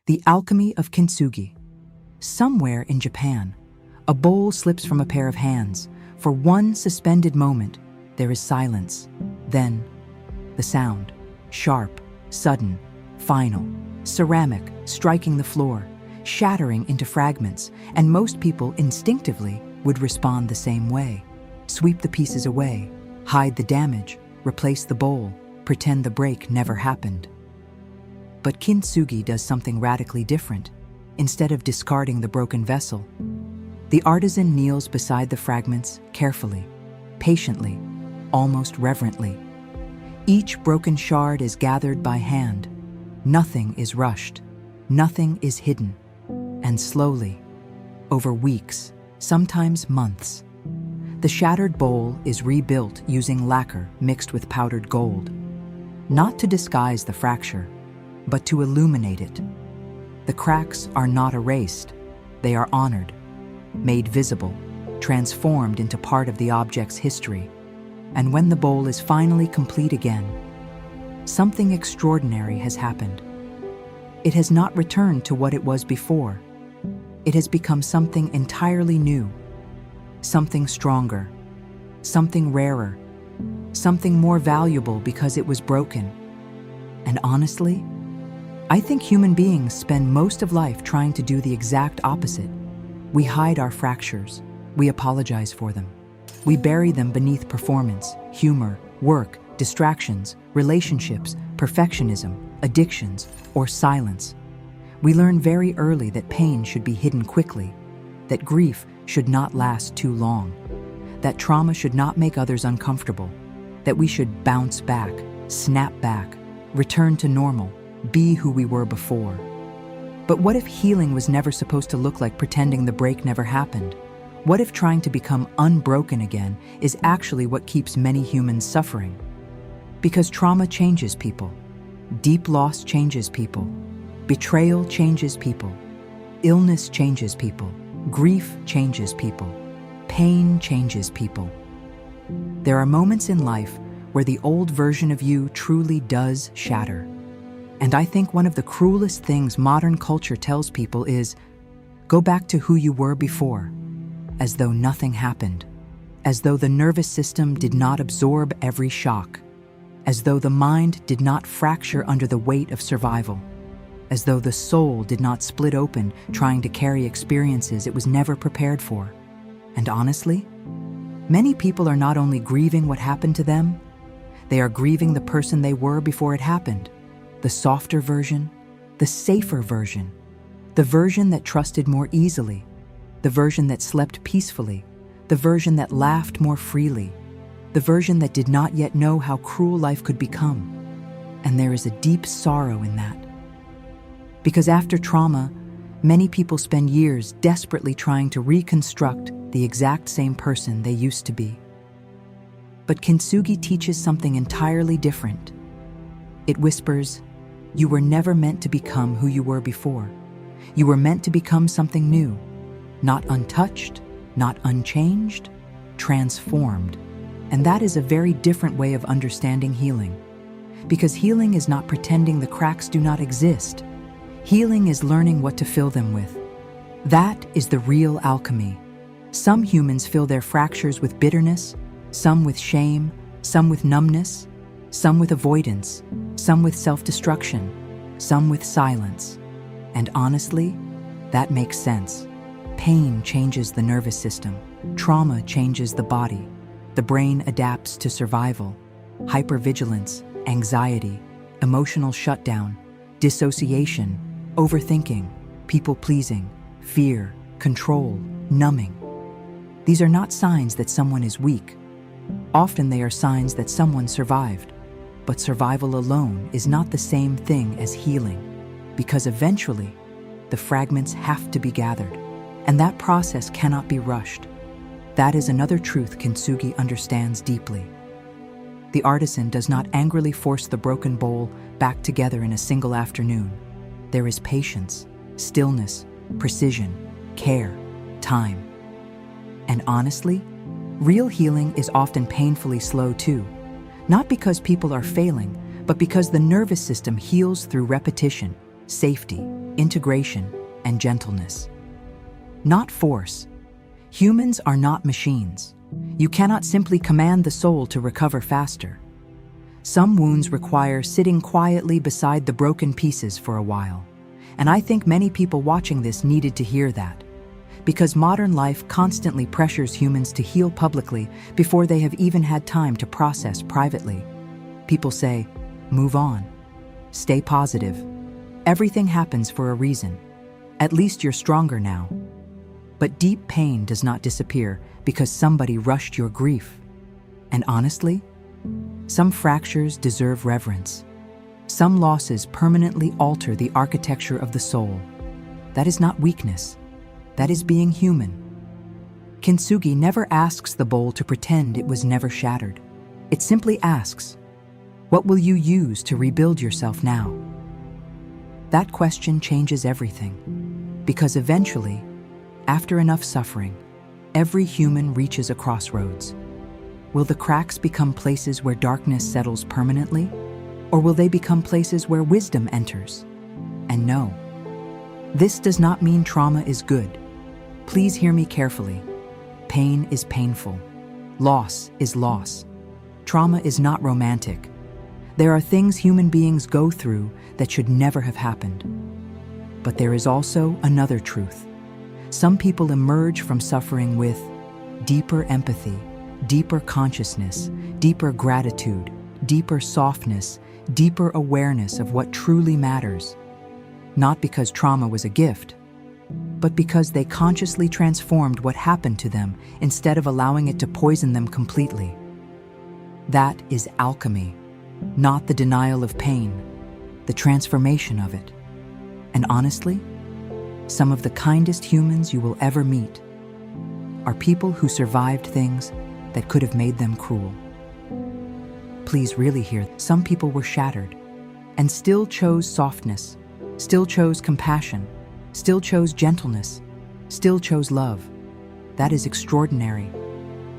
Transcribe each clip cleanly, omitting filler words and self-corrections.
The alchemy of Kintsugi. Somewhere in Japan, a bowl slips from a pair of hands. For one suspended moment, there is silence. Then, the sound, sharp, sudden, final, ceramic striking the floor, shattering into fragments, and most people instinctively would respond the same way. Sweep the pieces away, hide the damage, replace the bowl, pretend the break never happened. But Kintsugi does something radically different. Instead of discarding the broken vessel, the artisan kneels beside the fragments carefully, patiently, almost reverently. Each broken shard is gathered by hand. Nothing is rushed. Nothing is hidden. And slowly, over weeks, sometimes months, the shattered bowl is rebuilt using lacquer mixed with powdered gold, not to disguise the fracture, but to illuminate it. The cracks are not erased, they are honored, made visible, transformed into part of the object's history. And when the bowl is finally complete again, something extraordinary has happened. It has not returned to what it was before. It has become something entirely new, something stronger, something rarer, something more valuable because it was broken. And honestly, I think human beings spend most of life trying to do the exact opposite. We hide our fractures. We apologize for them. We bury them beneath performance, humor, work, distractions, relationships, perfectionism, addictions, or silence. We learn very early that pain should be hidden quickly, that grief should not last too long, that trauma should not make others uncomfortable, that we should bounce back, snap back, return to normal, be who we were before. But what if healing was never supposed to look like pretending the break never happened? What if trying to become unbroken again is actually what keeps many humans suffering? Because trauma changes people. Deep loss changes people. Betrayal changes people. Illness changes people. Grief changes people. Pain changes people. There are moments in life where the old version of you truly does shatter. And I think one of the cruelest things modern culture tells people is, go back to who you were before, as though nothing happened, as though the nervous system did not absorb every shock, as though the mind did not fracture under the weight of survival, as though the soul did not split open trying to carry experiences it was never prepared for. And honestly, many people are not only grieving what happened to them, they are grieving the person they were before it happened. The softer version, the safer version, the version that trusted more easily, the version that slept peacefully, the version that laughed more freely, the version that did not yet know how cruel life could become. And there is a deep sorrow in that. Because after trauma, many people spend years desperately trying to reconstruct the exact same person they used to be. But Kintsugi teaches something entirely different. It whispers, you were never meant to become who you were before. You were meant to become something new, not untouched, not unchanged, transformed. And that is a very different way of understanding healing. Because healing is not pretending the cracks do not exist. Healing is learning what to fill them with. That is the real alchemy. Some humans fill their fractures with bitterness, some with shame, some with numbness, some with avoidance, some with self-destruction, some with silence. And honestly, that makes sense. Pain changes the nervous system. Trauma changes the body. The brain adapts to survival. Hypervigilance, anxiety, emotional shutdown, dissociation, overthinking, people-pleasing, fear, control, numbing. These are not signs that someone is weak. Often they are signs that someone survived. But survival alone is not the same thing as healing, because eventually, the fragments have to be gathered, and that process cannot be rushed. That is another truth Kintsugi understands deeply. The artisan does not angrily force the broken bowl back together in a single afternoon. There is patience, stillness, precision, care, time. And honestly, real healing is often painfully slow too. Not because people are failing, but because the nervous system heals through repetition, safety, integration, and gentleness. Not force. Humans are not machines. You cannot simply command the soul to recover faster. Some wounds require sitting quietly beside the broken pieces for a while. And I think many people watching this needed to hear that. Because modern life constantly pressures humans to heal publicly before they have even had time to process privately. People say, move on. Stay positive. Everything happens for a reason. At least you're stronger now. But deep pain does not disappear because somebody rushed your grief. And honestly, some fractures deserve reverence. Some losses permanently alter the architecture of the soul. That is not weakness. That is being human. Kintsugi never asks the bowl to pretend it was never shattered. It simply asks, what will you use to rebuild yourself now? That question changes everything. Because eventually, after enough suffering, every human reaches a crossroads. Will the cracks become places where darkness settles permanently? Or will they become places where wisdom enters? And no, this does not mean trauma is good. Please hear me carefully. Pain is painful. Loss is loss. Trauma is not romantic. There are things human beings go through that should never have happened. But there is also another truth. Some people emerge from suffering with deeper empathy, deeper consciousness, deeper gratitude, deeper softness, deeper awareness of what truly matters. Not because trauma was a gift, but because they consciously transformed what happened to them instead of allowing it to poison them completely. That is alchemy, not the denial of pain, the transformation of it. And honestly, some of the kindest humans you will ever meet are people who survived things that could have made them cruel. Please really hear, some people were shattered and still chose softness, still chose compassion, still chose gentleness, still chose love. That is extraordinary.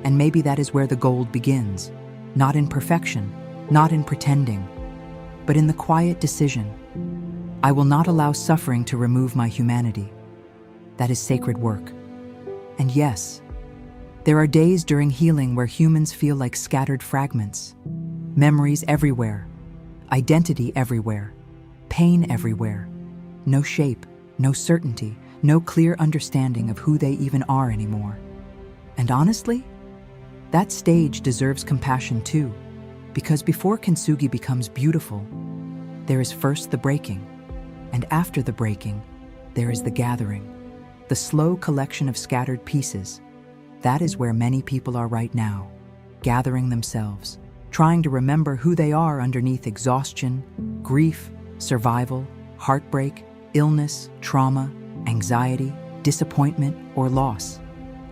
And maybe that is where the gold begins, not in perfection, not in pretending, but in the quiet decision. I will not allow suffering to remove my humanity. That is sacred work. And yes, there are days during healing where humans feel like scattered fragments. Memories everywhere, identity everywhere, pain everywhere. No shape, no certainty, no clear understanding of who they even are anymore. And honestly, that stage deserves compassion too, because before Kintsugi becomes beautiful, there is first the breaking, and after the breaking, there is the gathering, the slow collection of scattered pieces. That is where many people are right now, gathering themselves, trying to remember who they are underneath exhaustion, grief, survival, heartbreak, illness, trauma, anxiety, disappointment, or loss.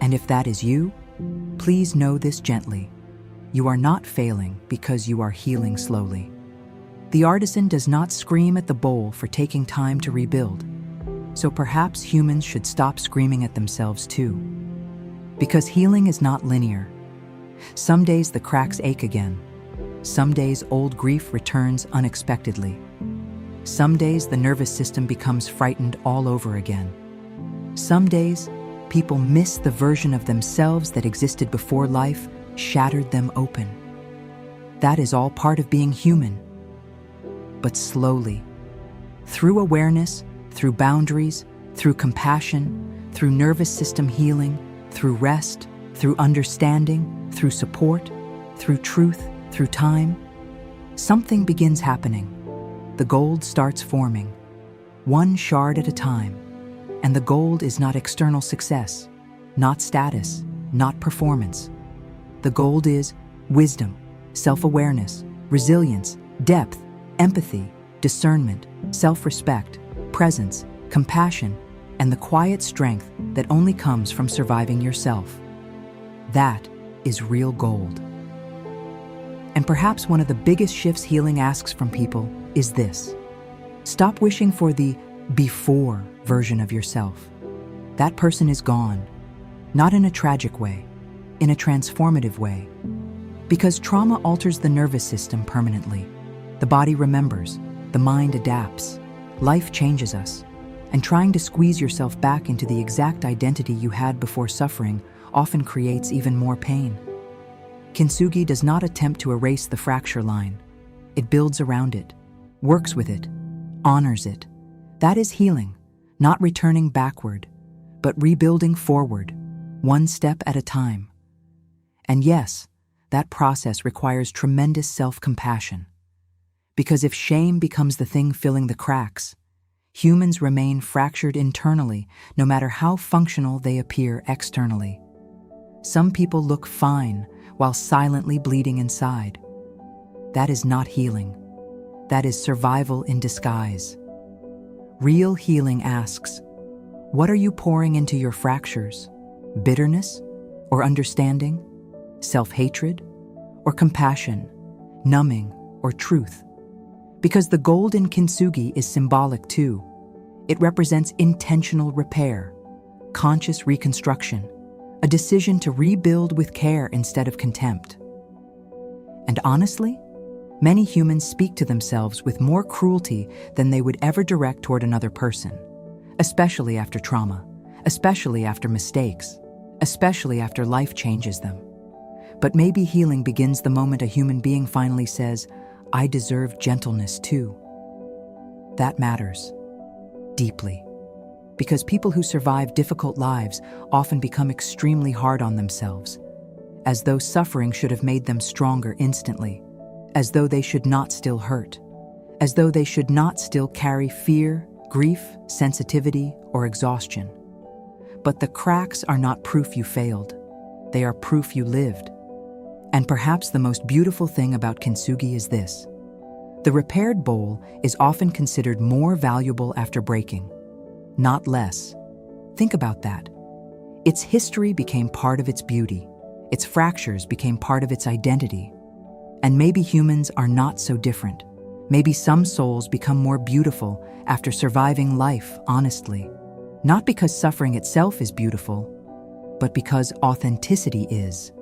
And if that is you, please know this gently. You are not failing because you are healing slowly. The artisan does not scream at the bowl for taking time to rebuild. So perhaps humans should stop screaming at themselves too. Because healing is not linear. Some days the cracks ache again. Some days old grief returns unexpectedly. Some days the nervous system becomes frightened all over again. Some days people miss the version of themselves that existed before life shattered them open. That is all part of being human. But slowly, through awareness, through boundaries, through compassion, through nervous system healing, through rest, through understanding, through support, through truth, through time, something begins happening. The gold starts forming, one shard at a time. And the gold is not external success, not status, not performance. The gold is wisdom, self-awareness, resilience, depth, empathy, discernment, self-respect, presence, compassion, and the quiet strength that only comes from surviving yourself. That is real gold. And perhaps one of the biggest shifts healing asks from people is this. Stop wishing for the before version of yourself. That person is gone, not in a tragic way, in a transformative way. Because trauma alters the nervous system permanently. The body remembers, the mind adapts, life changes us. And trying to squeeze yourself back into the exact identity you had before suffering often creates even more pain. Kintsugi does not attempt to erase the fracture line. It builds around it, works with it, honors it. That is healing, not returning backward, but rebuilding forward, one step at a time. And yes, that process requires tremendous self-compassion. Because if shame becomes the thing filling the cracks, humans remain fractured internally, no matter how functional they appear externally. Some people look fine while silently bleeding inside. That is not healing. That is survival in disguise. Real healing asks, what are you pouring into your fractures? Bitterness or understanding? Self-hatred or compassion? Numbing or truth? Because the gold in Kintsugi is symbolic too. It represents intentional repair, conscious reconstruction, a decision to rebuild with care instead of contempt. And honestly, many humans speak to themselves with more cruelty than they would ever direct toward another person, especially after trauma, especially after mistakes, especially after life changes them. But maybe healing begins the moment a human being finally says, I deserve gentleness too. That matters deeply, because people who survive difficult lives often become extremely hard on themselves, as though suffering should have made them stronger instantly, as though they should not still hurt, as though they should not still carry fear, grief, sensitivity, or exhaustion. But the cracks are not proof you failed. They are proof you lived. And perhaps the most beautiful thing about Kintsugi is this. The repaired bowl is often considered more valuable after breaking, not less. Think about that. Its history became part of its beauty. Its fractures became part of its identity. And maybe humans are not so different. Maybe some souls become more beautiful after surviving life honestly. Not because suffering itself is beautiful, but because authenticity is,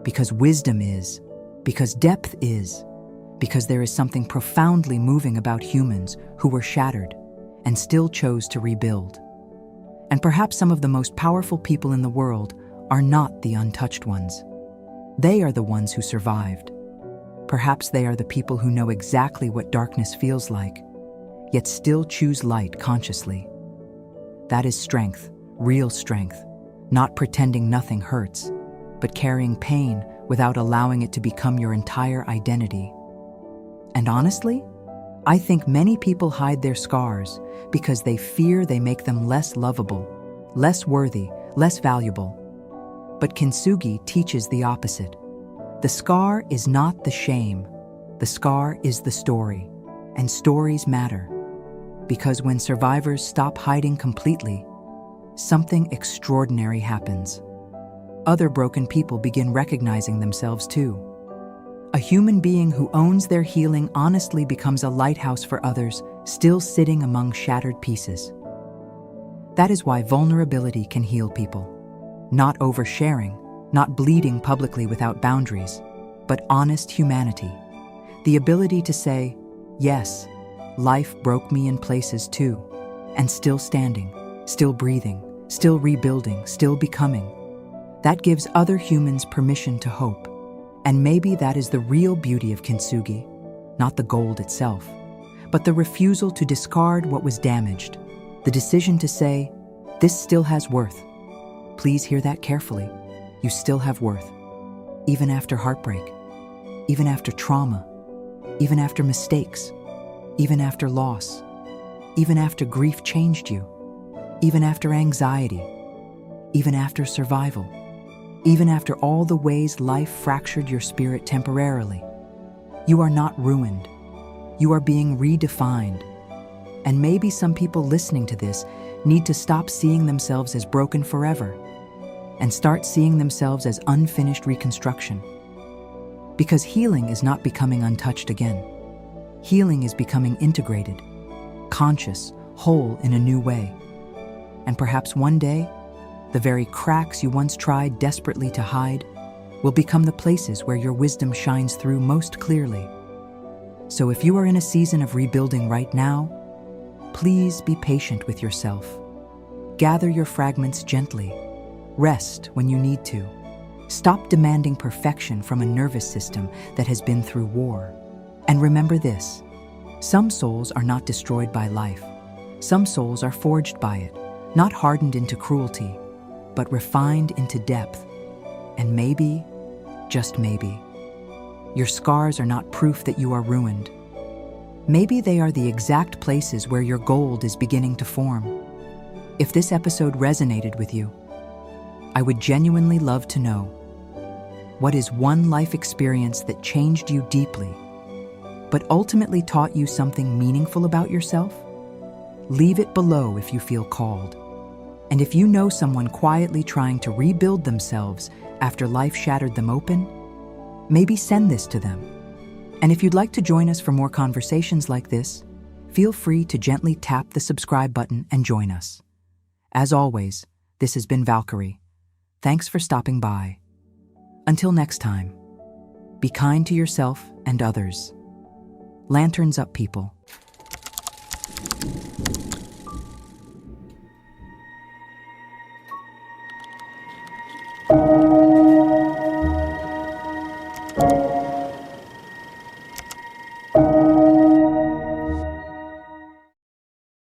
because wisdom is, because depth is, because there is something profoundly moving about humans who were shattered and still chose to rebuild. And perhaps some of the most powerful people in the world are not the untouched ones. They are the ones who survived. Perhaps they are the people who know exactly what darkness feels like, yet still choose light consciously. That is strength, real strength, not pretending nothing hurts, but carrying pain without allowing it to become your entire identity. And honestly, I think many people hide their scars because they fear they make them less lovable, less worthy, less valuable. But Kintsugi teaches the opposite. The scar is not the shame. The scar is the story. And stories matter. Because when survivors stop hiding completely, something extraordinary happens. Other broken people begin recognizing themselves too. A human being who owns their healing honestly becomes a lighthouse for others, still sitting among shattered pieces. That is why vulnerability can heal people. Not oversharing, not bleeding publicly without boundaries, but honest humanity. The ability to say, yes, life broke me in places too, and still standing, still breathing, still rebuilding, still becoming. That gives other humans permission to hope. And maybe that is the real beauty of Kintsugi, not the gold itself, but the refusal to discard what was damaged, the decision to say, this still has worth. Please hear that carefully. You still have worth, even after heartbreak, even after trauma, even after mistakes, even after loss, even after grief changed you, even after anxiety, even after survival. Even after all the ways life fractured your spirit temporarily. You are not ruined. You are being redefined. And maybe some people listening to this need to stop seeing themselves as broken forever and start seeing themselves as unfinished reconstruction. Because healing is not becoming untouched again. Healing is becoming integrated, conscious, whole in a new way. And perhaps one day, the very cracks you once tried desperately to hide will become the places where your wisdom shines through most clearly. So if you are in a season of rebuilding right now, Please be patient with yourself. Gather your fragments gently. Rest when you need to. Stop demanding perfection from a nervous system that has been through war. And remember this: some souls are not destroyed by life. Some souls are forged by it, not hardened into cruelty, but refined into depth. And maybe, just maybe, your scars are not proof that you are ruined. Maybe they are the exact places where your gold is beginning to form. If this episode resonated with you, I would genuinely love to know, what is one life experience that changed you deeply, but ultimately taught you something meaningful about yourself? Leave it below if you feel called. And if you know someone quietly trying to rebuild themselves after life shattered them open, maybe send this to them. And if you'd like to join us for more conversations like this, feel free to gently tap the subscribe button and join us. As always, this has been Valkyrie. Thanks for stopping by. Until next time, be kind to yourself and others. Lanterns up, people.